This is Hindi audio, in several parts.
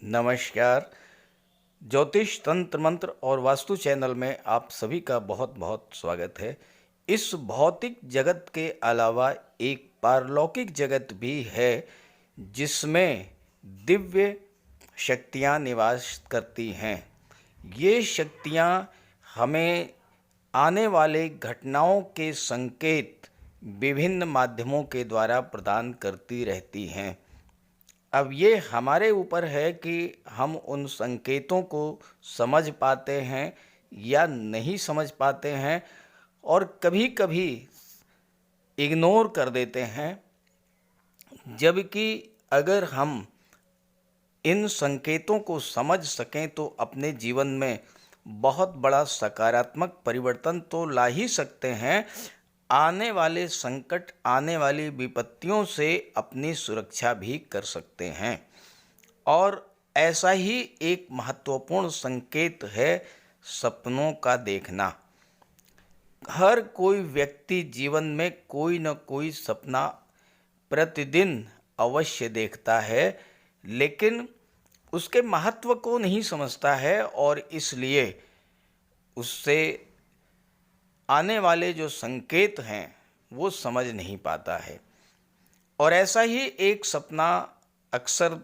नमस्कार। ज्योतिष तंत्र मंत्र और वास्तु चैनल में आप सभी का बहुत बहुत स्वागत है। इस भौतिक जगत के अलावा एक पारलौकिक जगत भी है जिसमें दिव्य शक्तियाँ निवास करती हैं। ये शक्तियाँ हमें आने वाले घटनाओं के संकेत विभिन्न माध्यमों के द्वारा प्रदान करती रहती हैं। अब ये हमारे ऊपर है कि हम उन संकेतों को समझ पाते हैं या नहीं समझ पाते हैं, और कभी-कभी इग्नोर कर देते हैं। जबकि अगर हम इन संकेतों को समझ सकें तो अपने जीवन में बहुत बड़ा सकारात्मक परिवर्तन तो ला ही सकते हैं। आने वाले संकट, आने वाली विपत्तियों से अपनी सुरक्षा भी कर सकते हैं। और ऐसा ही एक महत्वपूर्ण संकेत है सपनों का देखना। हर कोई व्यक्ति जीवन में कोई न कोई सपना प्रतिदिन अवश्य देखता है, लेकिन उसके महत्व को नहीं समझता है और इसलिए उससे आने वाले जो संकेत हैं वो समझ नहीं पाता है। और ऐसा ही एक सपना अक्सर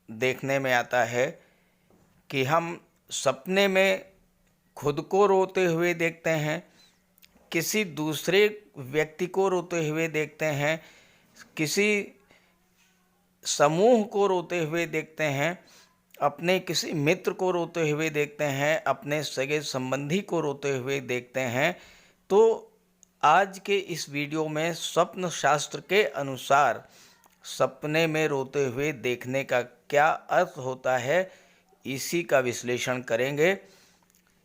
देखने में आता है कि हम सपने में खुद को रोते हुए देखते हैं, किसी दूसरे व्यक्ति को रोते हुए देखते हैं, किसी समूह को रोते हुए देखते हैं, अपने किसी मित्र को रोते हुए देखते हैं, अपने सगे संबंधी को रोते हुए देखते हैं। तो आज के इस वीडियो में स्वप्न शास्त्र के अनुसार सपने में रोते हुए देखने का क्या अर्थ होता है, इसी का विश्लेषण करेंगे।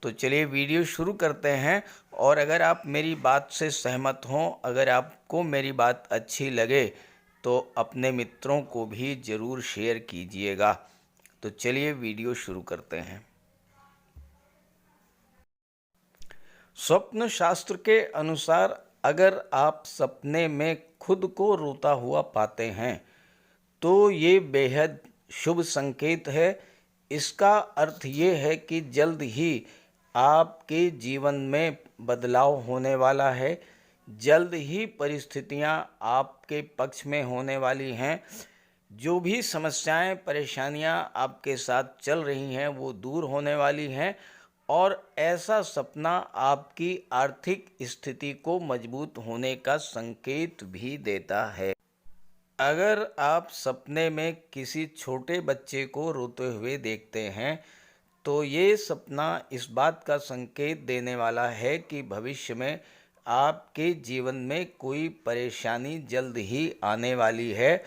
तो चलिए वीडियो शुरू करते हैं। और अगर आप मेरी बात से सहमत हों, अगर आपको मेरी बात अच्छी लगे तो अपने मित्रों को भी ज़रूर शेयर कीजिएगा। तो चलिए वीडियो शुरू करते हैं। स्वप्न शास्त्र के अनुसार अगर आप सपने में खुद को रोता हुआ पाते हैं तो ये बेहद शुभ संकेत है। इसका अर्थ ये है कि जल्द ही आपके जीवन में बदलाव होने वाला है, जल्द ही परिस्थितियां आपके पक्ष में होने वाली हैं। जो भी समस्याएं, परेशानियां आपके साथ चल रही हैं वो दूर होने वाली हैं, और ऐसा सपना आपकी आर्थिक स्थिति को मजबूत होने का संकेत भी देता है। अगर आप सपने में किसी छोटे बच्चे को रोते हुए देखते हैं तो ये सपना इस बात का संकेत देने वाला है कि भविष्य में आपके जीवन में कोई परेशानी जल्द ही आने वाली है।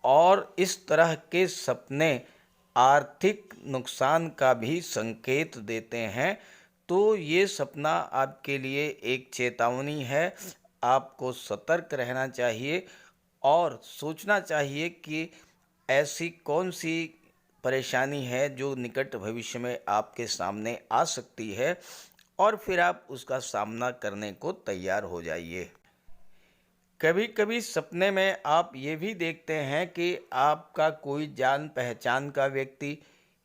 और इस तरह के सपने आर्थिक नुकसान का भी संकेत देते हैं। तो ये सपना आपके लिए एक चेतावनी है। आपको सतर्क रहना चाहिए और सोचना चाहिए कि ऐसी कौन सी परेशानी है जो निकट भविष्य में आपके सामने आ सकती है, और फिर आप उसका सामना करने को तैयार हो जाइए। कभी कभी सपने में आप ये भी देखते हैं कि आपका कोई जान पहचान का व्यक्ति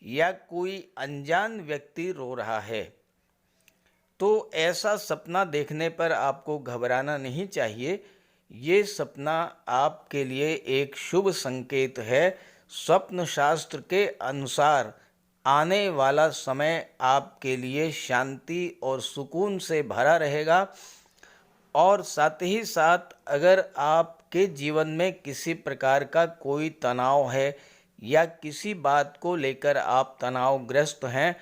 या कोई अनजान व्यक्ति रो रहा है। तो ऐसा सपना देखने पर आपको घबराना नहीं चाहिए। ये सपना आपके लिए एक शुभ संकेत है। स्वप्न शास्त्र के अनुसार आने वाला समय आपके लिए शांति और सुकून से भरा रहेगा। और साथ ही साथ अगर आपके जीवन में किसी प्रकार का कोई तनाव है या किसी बात को लेकर आप तनावग्रस्त हैं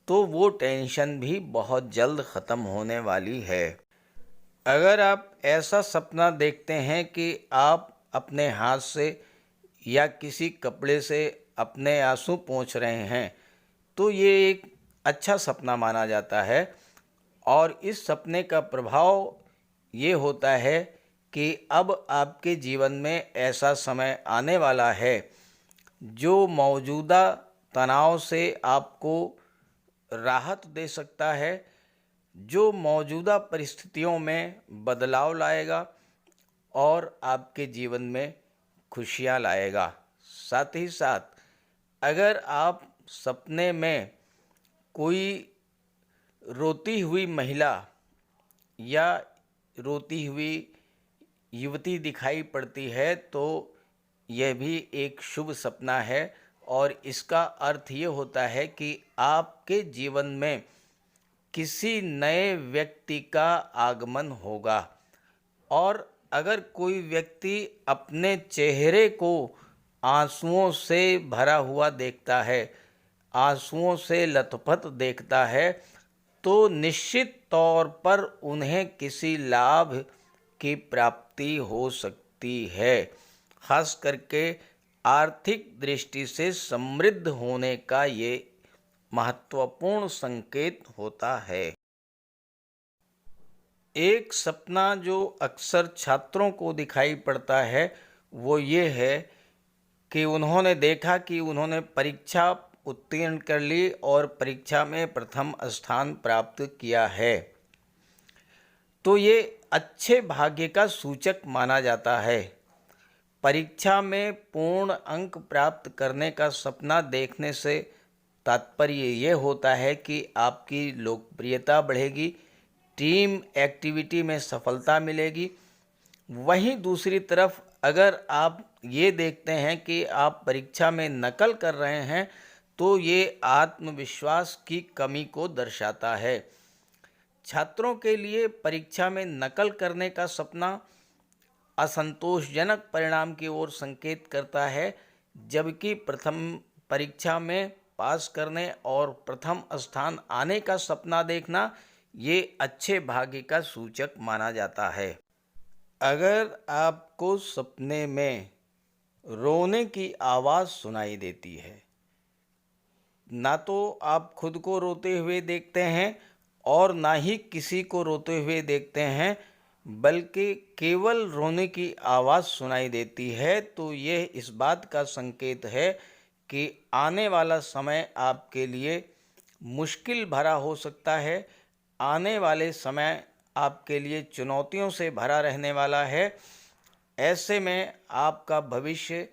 तो वो टेंशन भी बहुत जल्द ख़त्म होने वाली है। अगर आप ऐसा सपना देखते हैं कि आप अपने हाथ से या किसी कपड़े से अपने आंसू पोंछ रहे हैं तो ये एक अच्छा सपना माना जाता है। और इस सपने का प्रभाव ये होता है कि अब आपके जीवन में ऐसा समय आने वाला है जो मौजूदा तनाव से आपको राहत दे सकता है, जो मौजूदा परिस्थितियों में बदलाव लाएगा और आपके जीवन में खुशियाँ लाएगा। साथ ही साथ अगर आप सपने में कोई रोती हुई महिला या रोती हुई युवती दिखाई पड़ती है तो यह भी एक शुभ सपना है, और इसका अर्थ ये होता है कि आपके जीवन में किसी नए व्यक्ति का आगमन होगा। और अगर कोई व्यक्ति अपने चेहरे को आंसुओं से भरा हुआ देखता है, आंसुओं से लथपथ देखता है, तो निश्चित तौर पर उन्हें किसी लाभ की प्राप्ति हो सकती है। खास करके आर्थिक दृष्टि से समृद्ध होने का ये महत्वपूर्ण संकेत होता है। एक सपना जो अक्सर छात्रों को दिखाई पड़ता है वो ये है कि उन्होंने देखा कि उन्होंने परीक्षा उत्तीर्ण कर ली और परीक्षा में प्रथम स्थान प्राप्त किया है, तो ये अच्छे भाग्य का सूचक माना जाता है। परीक्षा में पूर्ण अंक प्राप्त करने का सपना देखने से तात्पर्य ये होता है कि आपकी लोकप्रियता बढ़ेगी, टीम एक्टिविटी में सफलता मिलेगी। वहीं दूसरी तरफ अगर आप ये देखते हैं कि आप परीक्षा में नकल कर रहे हैं तो ये आत्मविश्वास की कमी को दर्शाता है। छात्रों के लिए परीक्षा में नकल करने का सपना असंतोषजनक परिणाम की ओर संकेत करता है, जबकि प्रथम परीक्षा में पास करने और प्रथम स्थान आने का सपना देखना ये अच्छे भाग्य का सूचक माना जाता है। अगर आपको सपने में रोने की आवाज़ सुनाई देती है, ना तो आप खुद को रोते हुए देखते हैं और ना ही किसी को रोते हुए देखते हैं, बल्कि केवल रोने की आवाज़ सुनाई देती है, तो यह इस बात का संकेत है कि आने वाला समय आपके लिए मुश्किल भरा हो सकता है। आने वाले समय आपके लिए चुनौतियों से भरा रहने वाला है। ऐसे में आपका भविष्य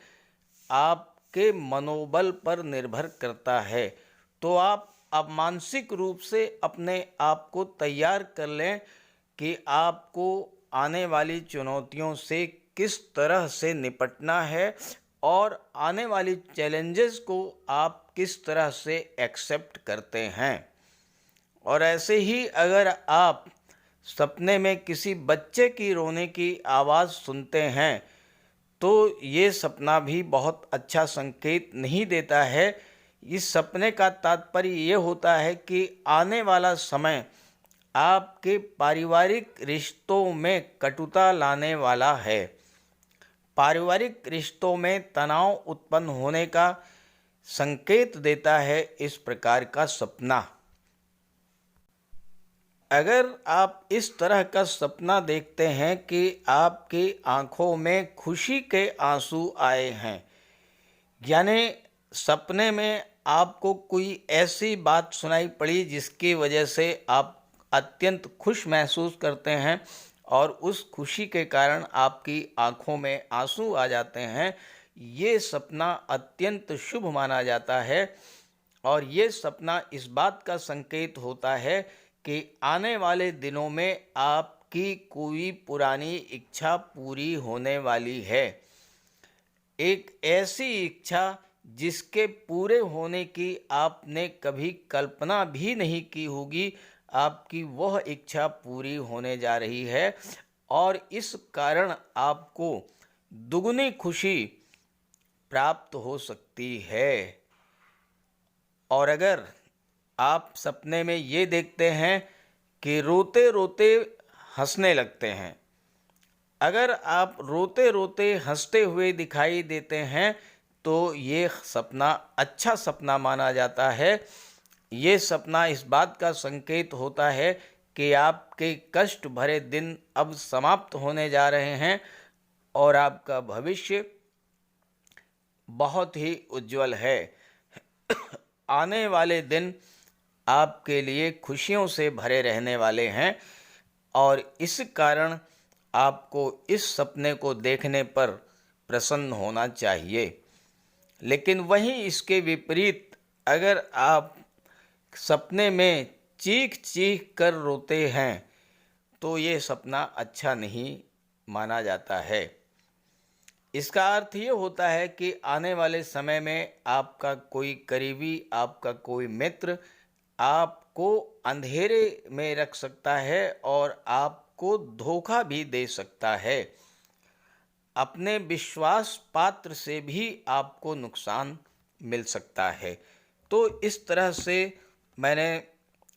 आपके मनोबल पर निर्भर करता है, तो आप अब मानसिक रूप से अपने आप को तैयार कर लें कि आपको आने वाली चुनौतियों से किस तरह से निपटना है और आने वाली चैलेंजेस को आप किस तरह से एक्सेप्ट करते हैं। और ऐसे ही अगर आप सपने में किसी बच्चे की रोने की आवाज़ सुनते हैं तो ये सपना भी बहुत अच्छा संकेत नहीं देता है। इस सपने का तात्पर्य ये होता है कि आने वाला समय आपके पारिवारिक रिश्तों में कटुता लाने वाला है। पारिवारिक रिश्तों में तनाव उत्पन्न होने का संकेत देता है इस प्रकार का सपना। अगर आप इस तरह का सपना देखते हैं कि आपकी आंखों में खुशी के आंसू आए हैं, यानी सपने में आपको कोई ऐसी बात सुनाई पड़ी जिसकी वजह से आप अत्यंत खुश महसूस करते हैं और उस खुशी के कारण आपकी आंखों में आंसू आ जाते हैं, ये सपना अत्यंत शुभ माना जाता है। और ये सपना इस बात का संकेत होता है कि आने वाले दिनों में आपकी कोई पुरानी इच्छा पूरी होने वाली है। एक ऐसी इच्छा जिसके पूरे होने की आपने कभी कल्पना भी नहीं की होगी, आपकी वह इच्छा पूरी होने जा रही है और इस कारण आपको दुगनी खुशी प्राप्त हो सकती है। और अगर आप सपने में ये देखते हैं कि रोते रोते हंसने लगते हैं, अगर आप रोते रोते हंसते हुए दिखाई देते हैं तो ये सपना अच्छा सपना माना जाता है। ये सपना इस बात का संकेत होता है कि आपके कष्ट भरे दिन अब समाप्त होने जा रहे हैं और आपका भविष्य बहुत ही उज्जवल है। आने वाले दिन आपके लिए खुशियों से भरे रहने वाले हैं और इस कारण आपको इस सपने को देखने पर प्रसन्न होना चाहिए। लेकिन वहीं इसके विपरीत अगर आप सपने में चीख चीख कर रोते हैं तो ये सपना अच्छा नहीं माना जाता है। इसका अर्थ ये होता है कि आने वाले समय में आपका कोई करीबी, आपका कोई मित्र आपको अंधेरे में रख सकता है और आपको धोखा भी दे सकता है। अपने विश्वास पात्र से भी आपको नुकसान मिल सकता है। तो इस तरह से मैंने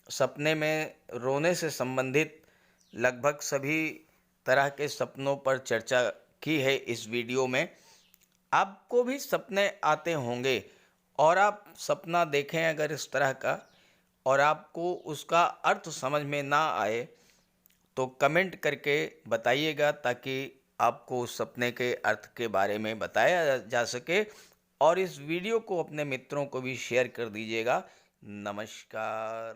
सपने में रोने से संबंधित लगभग सभी तरह के सपनों पर चर्चा की है इस वीडियो में। आपको भी सपने आते होंगे और आप सपना देखें अगर इस तरह का और आपको उसका अर्थ समझ में ना आए तो कमेंट करके बताइएगा ताकि आपको उस सपने के अर्थ के बारे में बताया जा सके और इस वीडियो को अपने मित्रों को भी शेयर कर दीजिएगा। नमस्कार।